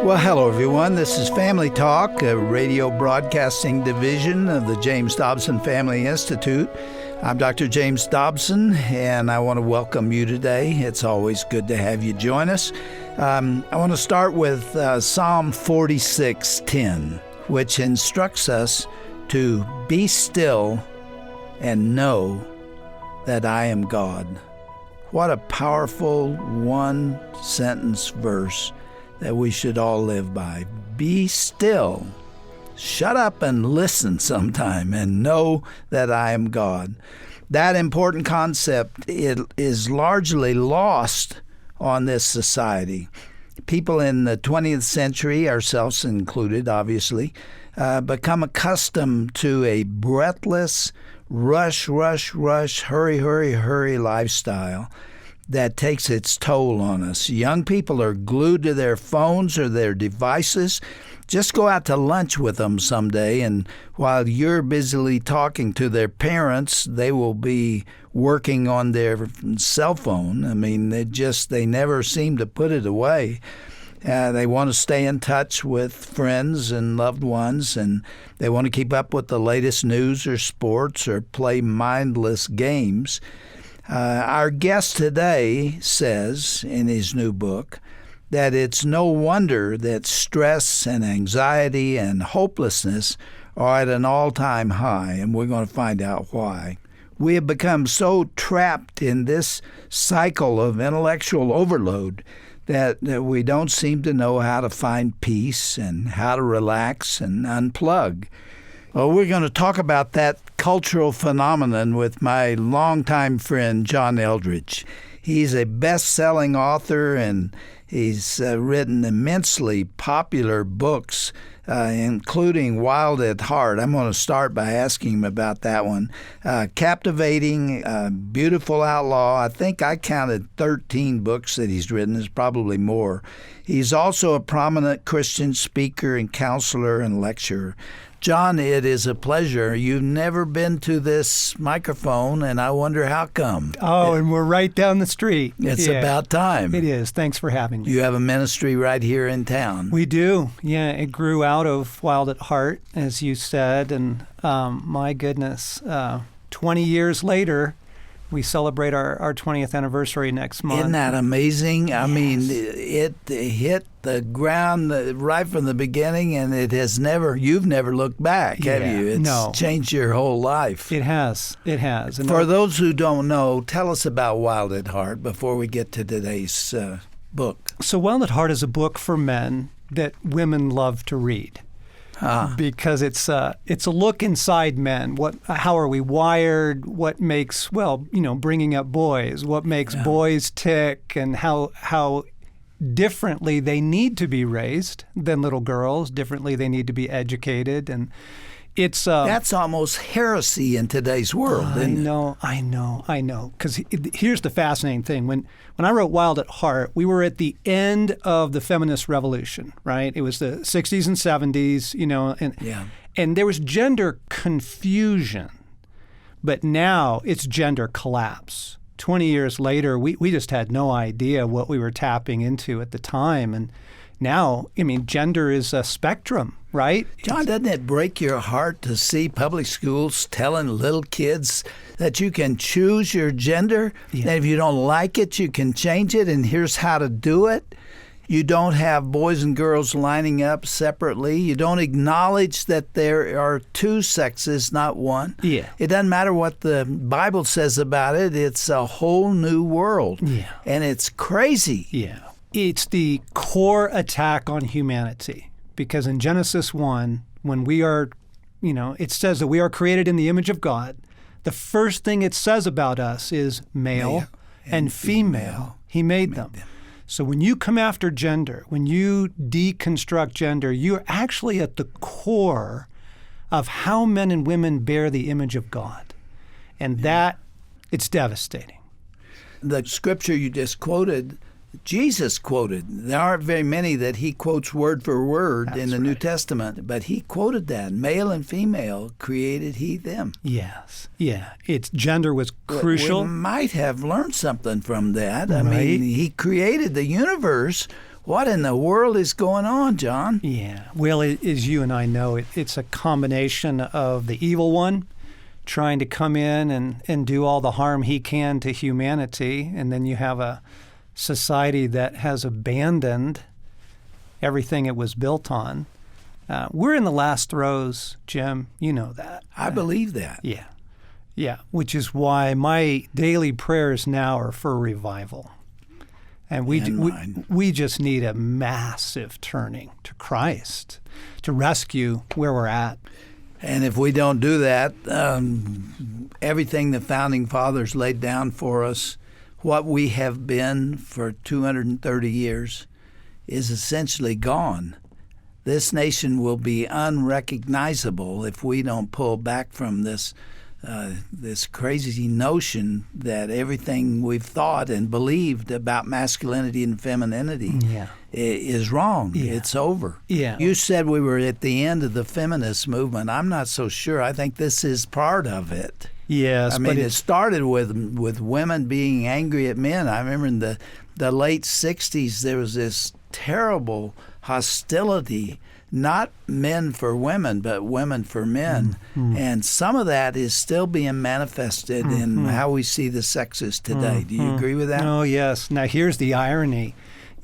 Well, hello, everyone. This is Family Talk, a radio broadcasting division of the James Dobson Family Institute. I'm Dr. James Dobson, and I want to welcome you today. It's always good to have you join us. I want to start with Psalm 46:10, which instructs us to be still and know that I am God. What a powerful one-sentence verse that we should all live by. Be still. Shut up and listen sometime and know that I am God. That important concept is largely lost on this society. People in the 20th century, ourselves included, obviously, become accustomed to a breathless, rush, hurry lifestyle that takes its toll on us. Young people are glued to their phones or their devices. Just go out to lunch with them someday, and while you're busily talking to their parents, they will be working on their cell phone. I mean, they never seem to put it away. They want to stay in touch with friends and loved ones, and they want to keep up with the latest news or sports or play mindless games. Our guest today says in his new book that it's no wonder that stress and anxiety and hopelessness are at an all-time high, and we're going to find out why. We have become so trapped in this cycle of intellectual overload that we don't seem to know how to find peace and how to relax and unplug. Well, we're going to talk about that cultural phenomenon with my longtime friend, John Eldredge. He's a best-selling author, and he's written immensely popular books, including Wild at Heart. I'm going to start by asking him about that one. Captivating, Beautiful Outlaw. I think I counted 13 books that he's written. There's probably more. He's also a prominent Christian speaker and counselor and lecturer. John, it is a pleasure. You've never been to this microphone, and I wonder how come. Oh, and we're right down the street. It's about time. It is. Thanks for having me. You have a ministry right here in town. We do. Yeah, it grew out of Wild at Heart, as you said, and my goodness, 20 years later, we celebrate our 20th anniversary next month. Isn't that amazing? Yes. I mean, it hit the ground right from the beginning, and you've never looked back, have you? It's changed your whole life. It has. And for those who don't know, tell us about Wild at Heart before we get to today's book. So Wild at Heart is a book for men that women love to read. Because it's a look inside men. How are we wired? What makes bringing up boys? What makes boys tick? And how differently they need to be raised than little girls. Differently they need to be educated, and it's that's almost heresy in today's world. I know. Because here's the fascinating thing: when I wrote Wild at Heart, we were at the end of the feminist revolution, right? It was the 60s and 70s, and there was gender confusion, but now it's gender collapse. 20 years later, we just had no idea what we were tapping into at the time, and now, gender is a spectrum, right? John, doesn't it break your heart to see public schools telling little kids that you can choose your gender, and if you don't like it, you can change it, and here's how to do it? You don't have boys and girls lining up separately. You don't acknowledge that there are two sexes, not one. Yeah. It doesn't matter what the Bible says about it. It's a whole new world, and it's crazy. Yeah. It's the core attack on humanity, because in Genesis 1, when we are, it says that we are created in the image of God. The first thing it says about us is male and female. He made them. So when you come after gender, when you deconstruct gender, you're actually at the core of how men and women bear the image of God. And it's devastating. The scripture you just quoted, Jesus quoted. There aren't very many that he quotes word for word in the New Testament, but he quoted that. Male and female created he them. Yes. Yeah. Its gender was crucial. We might have learned something from that. I mean, he created the universe What in the world is going on, John? Yeah. Well, as you and I know, it's a combination of the evil one trying to come in and do all the harm he can to humanity, and then you have a society that has abandoned everything it was built on. We're in the last throes, Jim. You know that. I believe that. Yeah. Yeah, which is why my daily prayers now are for revival. And we just need a massive turning to Christ to rescue where we're at. And if we don't do that, everything the Founding Fathers laid down for us, what we have been for 230 years, is essentially gone. This nation will be unrecognizable if we don't pull back from this crazy notion that everything we've thought and believed about masculinity and femininity is wrong. Yeah. It's over. Yeah. You said we were at the end of the feminist movement. I'm not so sure. I think this is part of it. Yes, I mean, it started with women being angry at men. I remember in the late 60s, there was this terrible hostility, not men for women, but women for men. Mm-hmm. And some of that is still being manifested in how we see the sexes today. Do you agree with that? Oh, yes. Now, here's the irony,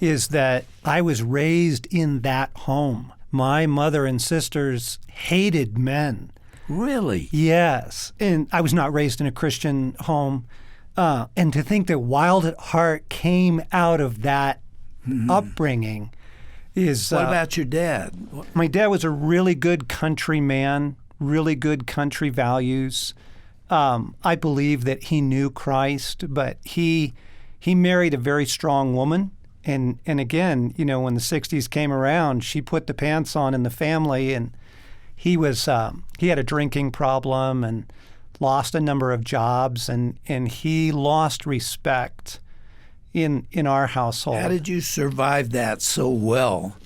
is that I was raised in that home. My mother and sisters hated men. Really? Yes. And I was not raised in a Christian home. And to think that Wild at Heart came out of that upbringing is... What about your dad? My dad was a really good country man, really good country values. I believe that he knew Christ, but he married a very strong woman. And again, you know, when the 60s came around, she put the pants on in the family, and he had a drinking problem and lost a number of jobs, and he lost respect in our household. How did you survive that so well,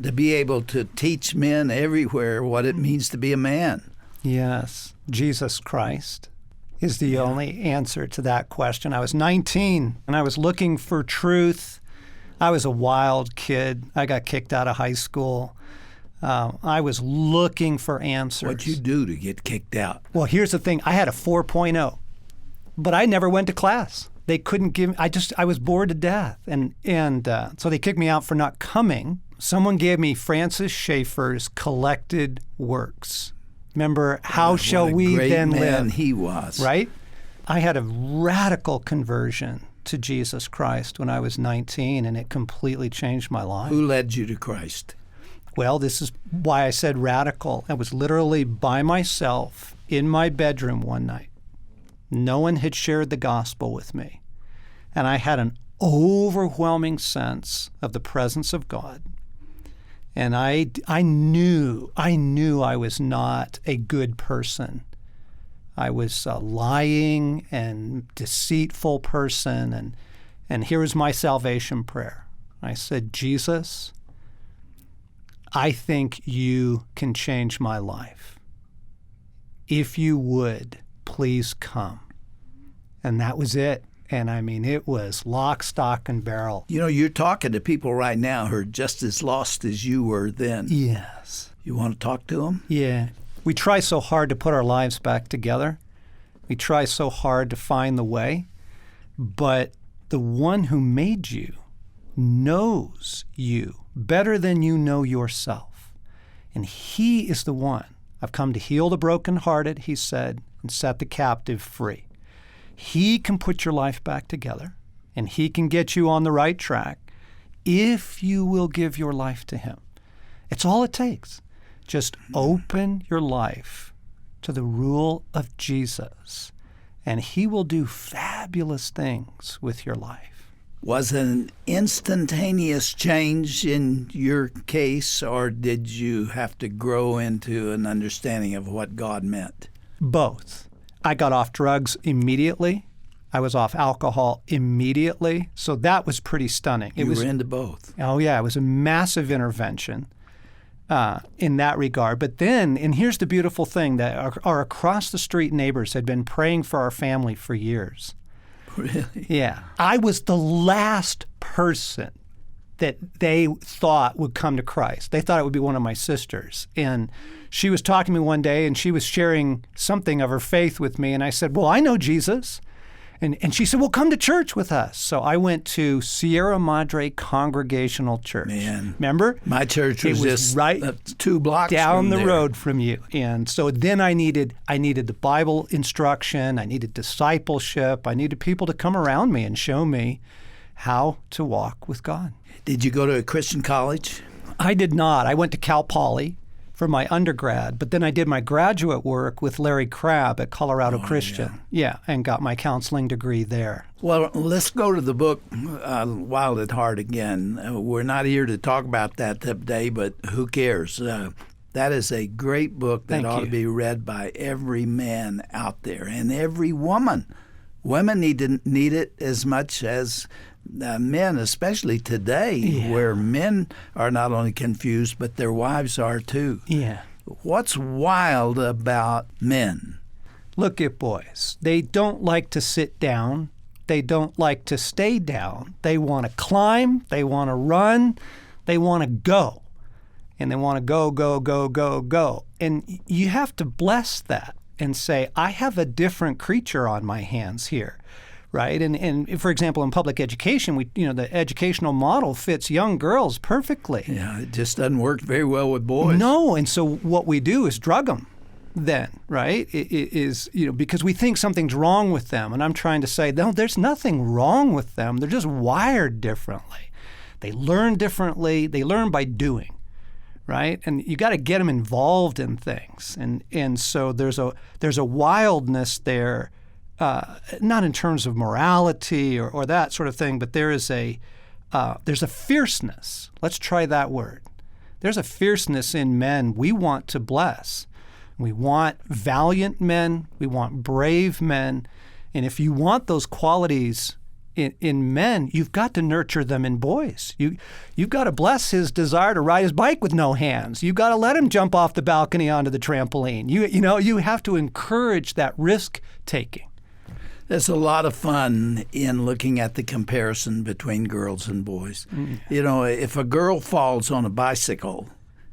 to be able to teach men everywhere what it means to be a man? Yes, Jesus Christ is the only answer to that question. I was 19 and I was looking for truth. I was a wild kid. I got kicked out of high school. I was looking for answers. What'd you do to get kicked out? Well, here's the thing. I had a 4.0, but I never went to class. They couldn't give. I was bored to death, and so they kicked me out for not coming. Someone gave me Francis Schaeffer's collected works. Remember, how shall we then live? What a great man he was. Right? I had a radical conversion to Jesus Christ when I was 19, and it completely changed my life. Who led you to Christ? Well, this is why I said radical. I was literally by myself in my bedroom one night. No one had shared the gospel with me. And I had an overwhelming sense of the presence of God. And I knew I was not a good person. I was a lying and deceitful person. And here was my salvation prayer. I said, Jesus, I think you can change my life. If you would, please come. And that was it. And I mean, it was lock, stock, and barrel. You know, you're talking to people right now who are just as lost as you were then. Yes. You want to talk to them? Yeah. We try so hard to put our lives back together. We try so hard to find the way. But the one who made you knows you better than you know yourself. And he is the one. I've come to heal the brokenhearted, he said, and set the captive free. He can put your life back together, and he can get you on the right track if you will give your life to him. It's all it takes. Just open your life to the rule of Jesus, and he will do fabulous things with your life. Was it an instantaneous change in your case, or did you have to grow into an understanding of what God meant? Both. I got off drugs immediately. I was off alcohol immediately. So that was pretty stunning. You were into both. Oh, yeah. It was a massive intervention in that regard. But then, and here's the beautiful thing, that our across the street neighbors had been praying for our family for years. Really? Yeah. I was the last person that they thought would come to Christ. They thought it would be one of my sisters. And she was talking to me one day, and she was sharing something of her faith with me. And I said, well, I know Jesus. And she said, well, come to church with us. So I went to Sierra Madre Congregational Church. Man. Remember? My church was just right 2 blocks down from the there. road from you. And so then I needed the Bible instruction. I needed discipleship. I needed people to come around me and show me how to walk with God. Did you go to a Christian college? I did not. I went to Cal Poly for my undergrad, but then I did my graduate work with Larry Crabb at Colorado Christian. Yeah, and got my counseling degree there. Well, let's go to the book Wild at Heart again. We're not here to talk about that today, but who cares? That is a great book that ought to be read by every man out there and every woman. Women need it as much as men, especially today, where men are not only confused, but their wives are too. Yeah. What's wild about men? Look at boys. They don't like to sit down. They don't like to stay down. They want to climb. They want to run. They want to go. And they want to go, go, go, go, go. And you have to bless that and say, I have a different creature on my hands here. Right, and for example, in public education, the educational model fits young girls perfectly. Yeah, it just doesn't work very well with boys. No, and so what we do is drug them. Then, right, it is because we think something's wrong with them, and I'm trying to say, no, there's nothing wrong with them. They're just wired differently. They learn differently. They learn by doing. Right, and you got to get them involved in things, and so there's a wildness there. Not in terms of morality or that sort of thing, but there's a fierceness. Let's try that word. There's a fierceness in men we want to bless. We want valiant men. We want brave men. And if you want those qualities in men, you've got to nurture them in boys. You've got to bless his desire to ride his bike with no hands. You've got to let him jump off the balcony onto the trampoline. You have to encourage that risk-taking. There's a lot of fun in looking at the comparison between girls and boys. If a girl falls on a bicycle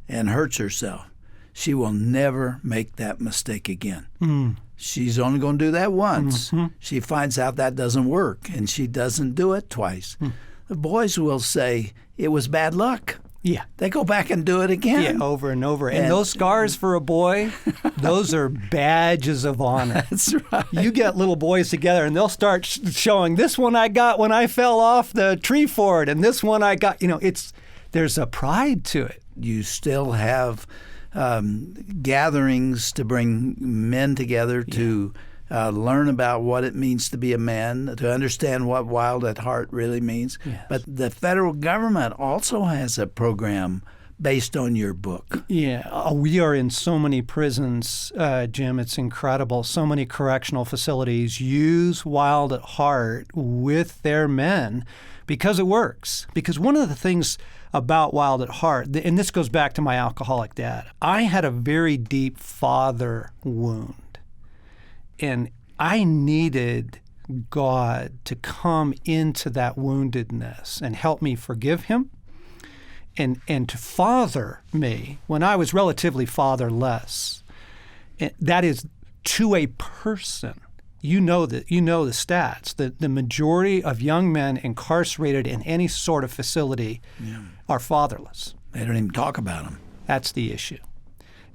and hurts herself, she will never make that mistake again. She's only going to do that once. She finds out that doesn't work, and she doesn't do it twice. The boys will say, it was bad luck. Yeah. They go back and do it again. Yeah, over and over. And those scars for a boy, those are badges of honor. That's right. You get little boys together and they'll start showing, this one I got when I fell off the tree fort, and this one I got, there's a pride to it. You still have gatherings to bring men together to learn about what it means to be a man, to understand what Wild at Heart really means. Yes. But the federal government also has a program based on your book. Yeah, we are in so many prisons, Jim. It's incredible. So many correctional facilities use Wild at Heart with their men because it works. Because one of the things about Wild at Heart, and this goes back to my alcoholic dad, I had a very deep father wound. And I needed God to come into that woundedness and help me forgive him and to father me when I was relatively fatherless. That is to a person. You know the stats. The majority of young men incarcerated in any sort of facility are fatherless. They don't even talk about them. That's the issue.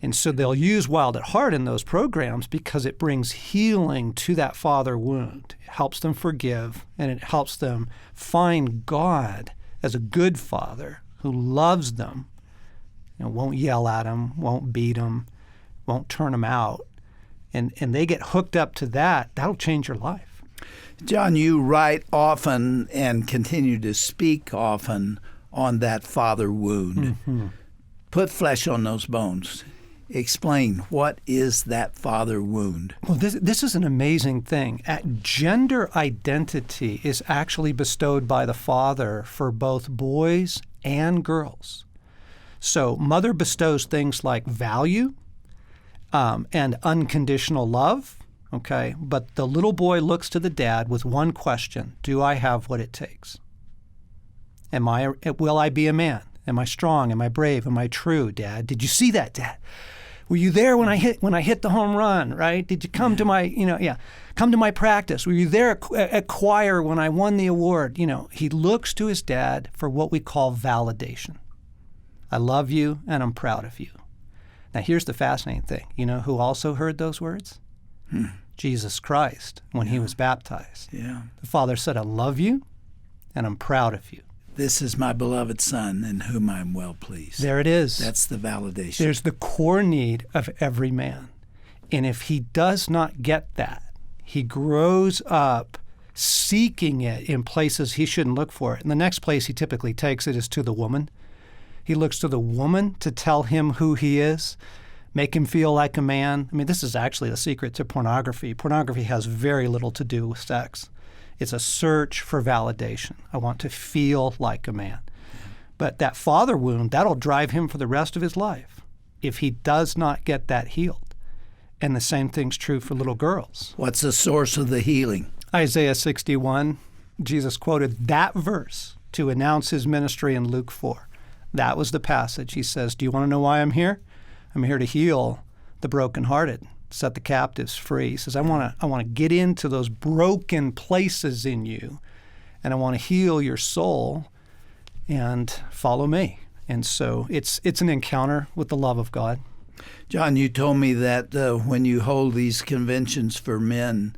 And so they'll use Wild at Heart in those programs because it brings healing to that father wound. It helps them forgive, and it helps them find God as a good father who loves them, won't yell at them, won't beat them, won't turn them out. And they get hooked up to that. That'll change your life. John, you write often and continue to speak often on that father wound. Put flesh on those bones. Explain, what is that father wound? Well, this is an amazing thing. Gender identity is actually bestowed by the father for both boys and girls. So mother bestows things like value and unconditional love, okay? But the little boy looks to the dad with one question: do I have what it takes? Will I be a man? Am I strong? Am I brave? Am I true, Dad? Did you see that, Dad? Were you there when I hit the home run, right? Did you come to my, come to my practice? Were you there at choir when I won the award? He looks to his dad for what we call validation. I love you and I'm proud of you. Now, here's the fascinating thing. You know who also heard those words? Jesus Christ, when he was baptized. Yeah. The Father said, I love you and I'm proud of you. This is my beloved Son in whom I am well pleased. There it is. That's the validation. There's the core need of every man. And if he does not get that, he grows up seeking it in places he shouldn't look for it. And the next place he typically takes it is to the woman. He looks to the woman to tell him who he is, make him feel like a man. I mean, this is actually the secret to pornography. Pornography has very little to do with sex. It's a search for validation. I want to feel like a man. But that father wound, that'll drive him for the rest of his life if he does not get that healed. And the same thing's true for little girls. What's the source of the healing? Isaiah 61, Jesus quoted that verse to announce his ministry in Luke 4. That was the passage. He says, do you want to know why I'm here? I'm here to heal the brokenhearted, set the captives free. He says, I want to get into those broken places in you, and I want to heal your soul, and follow me. And so it's an encounter with the love of God. John, you told me that when you hold these conventions for men,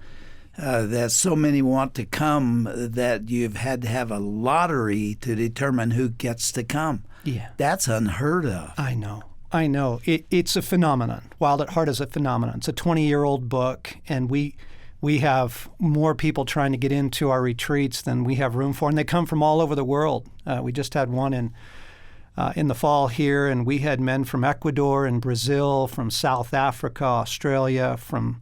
that so many want to come that you've had to have a lottery to determine who gets to come. Yeah. That's unheard of. I know. It's a phenomenon. Wild at Heart is a phenomenon. It's a 20-year-old book, and we have more people trying to get into our retreats than we have room for, and they come from all over the world. We just had one in the fall here, and we had men from Ecuador and Brazil, from South Africa, Australia, from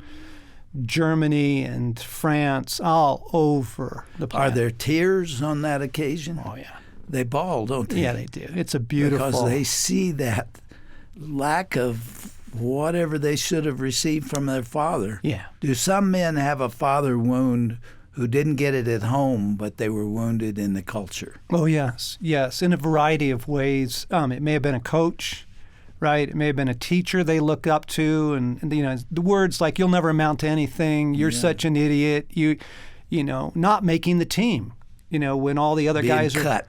Germany and France, all over the planet. Are there tears on that occasion? Oh, yeah. They bawl, don't they? Yeah, they do. It's a beautiful... Because they see that lack of whatever they should have received from their father. Yeah. Do some men have a father wound who didn't get it at home, but they were wounded in the culture? Oh, yes, in a variety of ways. It may have been a coach, right? It may have been a teacher they look up to, and the words like "you'll never amount to anything," "you're such an idiot," you not making the team. When all the other guys are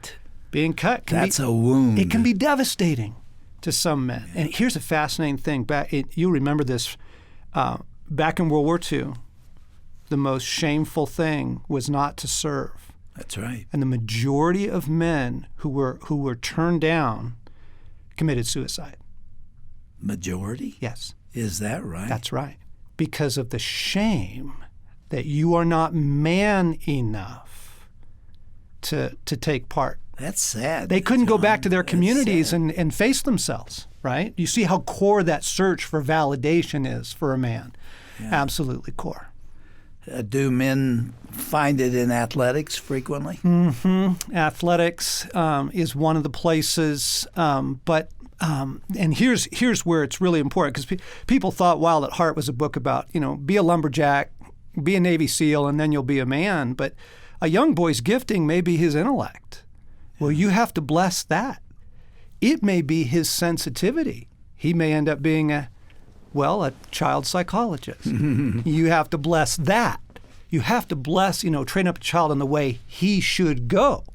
being cut. That's a wound. It can be devastating to some men. And here's a fascinating thing. You remember this. Back in World War II, the most shameful thing was not to serve. That's right. And the majority of men who were turned down committed suicide. Majority? Yes. Is that right? That's right. Because of the shame that you are not man enough to take part. That's sad. They couldn't go John. back to their communities sad. and face themselves, right? You see how core that search for validation is for a man. Yeah. Absolutely core. Do men find it in athletics frequently? Mm-hmm. Athletics is one of the places, but here's where it's really important, because people thought Wild at Heart was a book about, be a lumberjack, be a Navy SEAL, and then you'll be a man. But a young boy's gifting may be his intellect. Well, you have to bless that. It may be his sensitivity. He may end up being a child psychologist. You have to bless that. You have to bless, train up a child in the way he should go,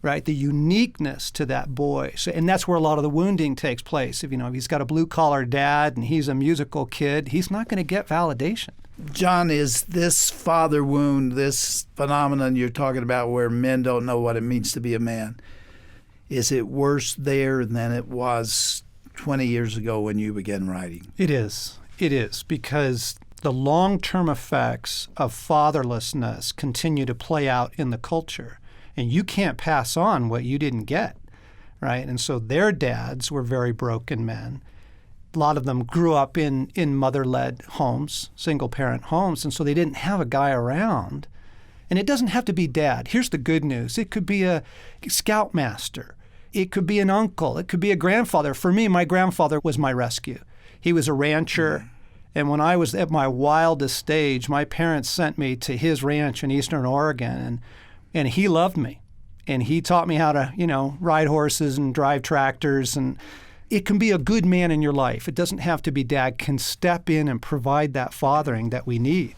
right? The uniqueness to that boy. So, and that's where a lot of the wounding takes place. If he's got a blue-collar dad and he's a musical kid, he's not going to get validation. John, is this father wound, this phenomenon you're talking about where men don't know what it means to be a man, is it worse there than it was 20 years ago when you began writing? It is, because the long-term effects of fatherlessness continue to play out in the culture, and you can't pass on what you didn't get, right? And so their dads were very broken men. A lot of them grew up in mother-led homes, single-parent homes, and so they didn't have a guy around. And it doesn't have to be dad. Here's the good news. It could be a scoutmaster. It could be an uncle. It could be a grandfather. For me, my grandfather was my rescue. He was a rancher, and when I was at my wildest stage, my parents sent me to his ranch in eastern Oregon, and he loved me. And he taught me how to, ride horses and drive tractors. And it can be a good man in your life. It doesn't have to be dad, can step in and provide that fathering that we need.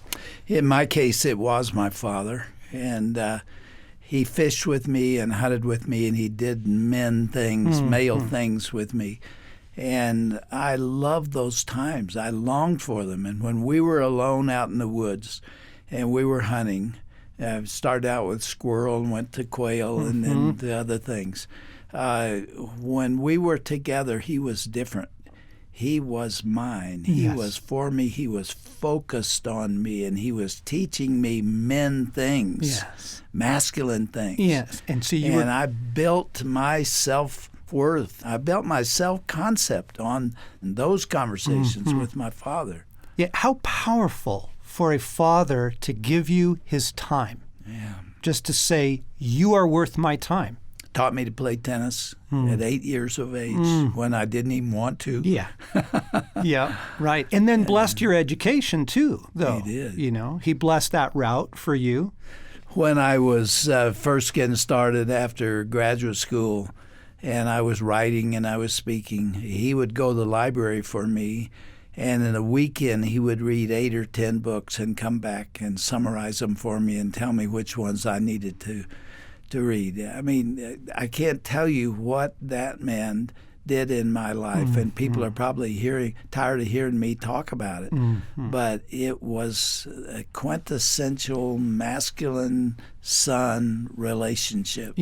In my case, it was my father. And he fished with me and hunted with me, and he did men things, male things with me. And I loved those times. I longed for them. And when we were alone out in the woods and we were hunting, started out with squirrel and went to quail and then the other things. When we were together, he was different. He was mine. He was for me. He was focused on me, and he was teaching me men things, masculine things. Yes, and I built my self-worth. I built my self-concept on those conversations with my father. Yeah, how powerful for a father to give you his time. Yeah. Just to say, you are worth my time. Taught me to play tennis at 8 years of age when I didn't even want to. Yeah. Yeah, right. And then blessed your education too, though. He did. He blessed that route for you. When I was first getting started after graduate school and I was writing and I was speaking, he would go to the library for me. And in a weekend, he would read 8 or 10 books and come back and summarize them for me and tell me which ones I needed to read. I mean, I can't tell you what that man did in my life, and people are probably tired of hearing me talk about it. But it was a quintessential masculine son relationship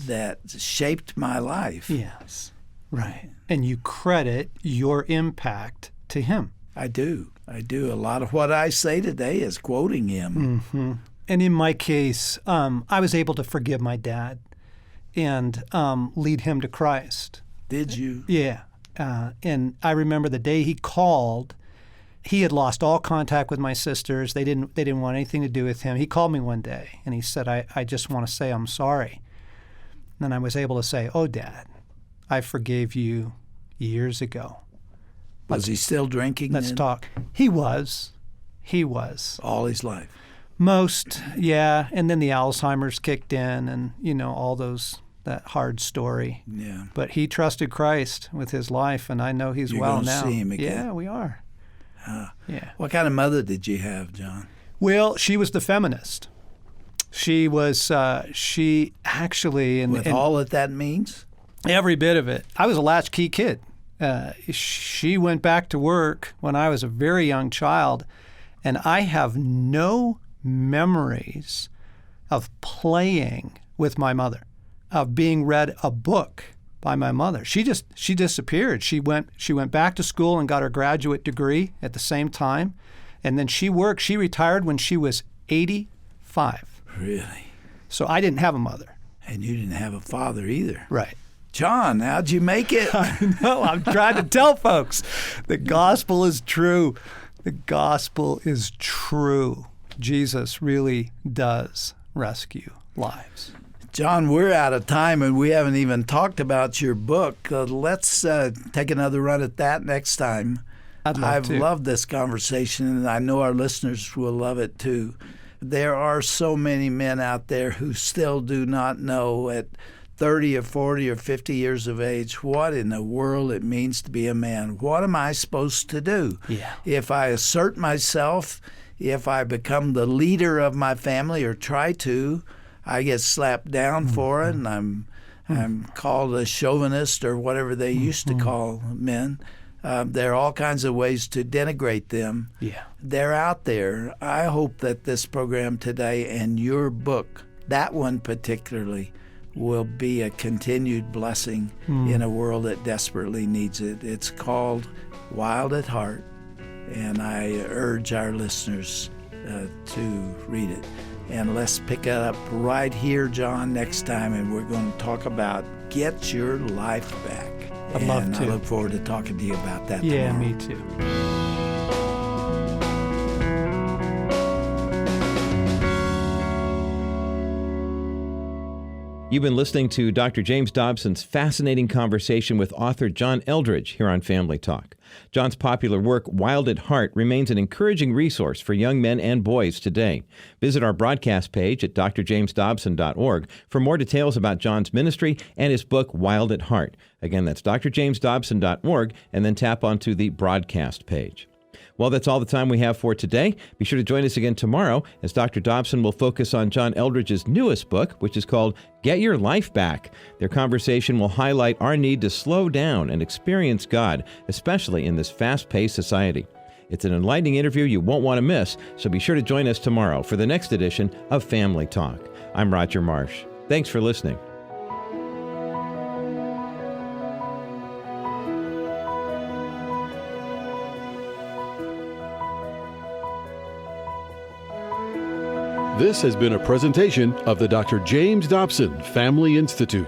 that shaped my life. Yes, right. And you credit your impact to him. I do. A lot of what I say today is quoting him. And in my case, I was able to forgive my dad and lead him to Christ. Did you? Yeah. And I remember the day he called, he had lost all contact with my sisters. They didn't want anything to do with him. He called me one day and he said, I just want to say I'm sorry. And I was able to say, oh, Dad, I forgave you years ago. Was he still drinking Let's then? talk. He was. All his life. Most, yeah. And then the Alzheimer's kicked in and, all that hard story. Yeah. But he trusted Christ with his life, and I know he's well now. You're going to see him again. Yeah, we are. Yeah. What kind of mother did you have, John? Well, she was the feminist. She was, she actually... With all that means? Every bit of it. I was a latchkey kid. She went back to work when I was a very young child, and I have no memories of playing with my mother, of being read a book by my mother. She disappeared. She went back to school and got her graduate degree at the same time, and then she retired when she was 85. Really? So I didn't have a mother. And you didn't have a father either. Right. John, how'd you make it? I know. I'm trying to tell folks the gospel is true. The gospel is true. Jesus really does rescue lives. John, we're out of time, and we haven't even talked about your book. Let's take another run at that next time. I've loved this conversation, and I know our listeners will love it too. There are so many men out there who still do not know at 30 or 40 or 50 years of age what in the world it means to be a man. What am I supposed to do? Yeah. If I assert myself, if I become the leader of my family or try to, I get slapped down for it, and I'm called a chauvinist or whatever they used to call men. There are all kinds of ways to denigrate them. Yeah. They're out there. I hope that this program today and your book, that one particularly, will be a continued blessing in a world that desperately needs it. It's called Wild at Heart, and I urge our listeners to read it. And let's pick it up right here, John, next time, and we're going to talk about Get Your Life Back. I'd love to. I look forward to talking to you about that Yeah, tomorrow. me too. You've been listening to Dr. James Dobson's fascinating conversation with author John Eldredge here on Family Talk. John's popular work, Wild at Heart, remains an encouraging resource for young men and boys today. Visit our broadcast page at drjamesdobson.org for more details about John's ministry and his book, Wild at Heart. Again, that's drjamesdobson.org, and then tap onto the broadcast page. Well, that's all the time we have for today. Be sure to join us again tomorrow as Dr. Dobson will focus on John Eldredge's newest book, which is called Get Your Life Back. Their conversation will highlight our need to slow down and experience God, especially in this fast-paced society. It's an enlightening interview you won't want to miss, so be sure to join us tomorrow for the next edition of Family Talk. I'm Roger Marsh. Thanks for listening. This has been a presentation of the Dr. James Dobson Family Institute.